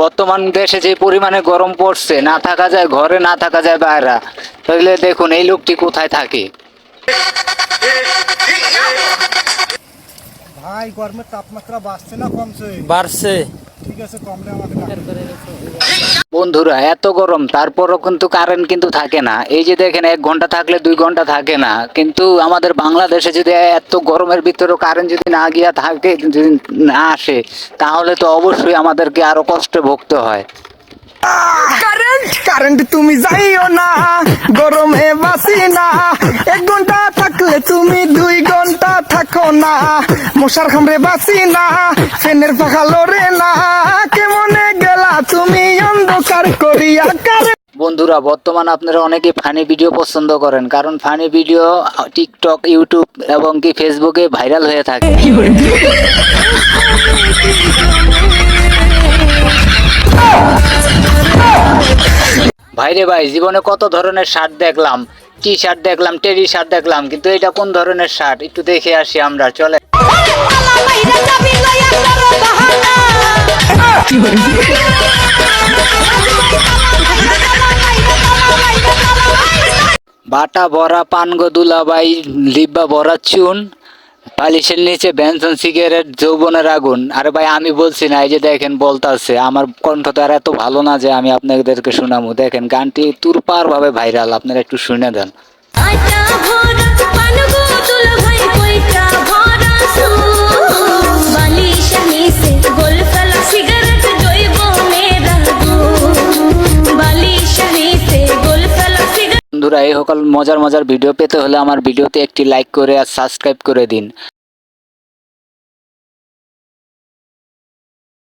বর্তমান দেশে যে পরিমাণে গরম পড়ছে, না থাকা যায় ঘরে, না থাকা যায় বাইরে। তাহলে দেখুন এই লোকটি কোথায় থাকে। ভাই গরমের তাপমাত্রা বাড়ছে না কমছে? বাড়ছে। ঠিক আছে, কমলে আমাদের বন্ধুরা এত গরম তারপরও কিন্তু কারেন্ট কিন্তু থাকে না। এই যে দেখেন 1 ঘন্টা থাকলে 2 ঘন্টা থাকে না। কিন্তু আমাদের বাংলাদেশে যদি এত গরমের ভিতরেও কারেন্ট যদি না গিয়া থাকে, যদি না আসে, তাহলে তো অবশ্যই আমাদেরকে আরো কষ্টে ভুগতে হয়। কারেন্ট তুমি যাইও না, গরমে বাসি না। 1 ঘন্টা থাকলে তুমি 2 ঘন্টা থাকো না। মশার কামড়ে বাসি না, ফ্যানের পাখা লড়ে না। কেমনে গেলা তুমি অন্ধকার করিয়া বন্ধুরা বর্তমান আপনারা অনেকে ফানি ভিডিও পছন্দ করেন, কারণ ফানি ভিডিও টিকটক, ইউটিউব এবং কি ফেসবুকে ভাইরাল হয়ে থাকে। ভাইরে ভাই, জীবনে কত ধরনের শার্ট দেখলাম, টি শার্ট দেখলাম, টেরি শার্ট দেখলাম, কিন্তু এটা কোন ধরনের শার্ট একটু দেখে আসি আমরা, চলে। বাটা ভরা পান গো দুলাভাই, লিব্বা ভরা চুন, পালিশের নিচে বেনসন সিগারেট, যৌবনের আগুন। আরে ভাই আমি বলছি না, এই যে দেখেন বলতাছে। আমার কণ্ঠ তো আর এত ভালো না যে আমি আপনাদেরকে শোনাবো। দেখেন গানটি তুরপার ভাবে ভাইরাল, আপনারা একটু শুনে দেন। বন্ধুরা এই সকল মজার মজার ভিডিও পেতে হলে আমার ভিডিওতে একটি লাইক করে আর সাবস্ক্রাইব করে দিন।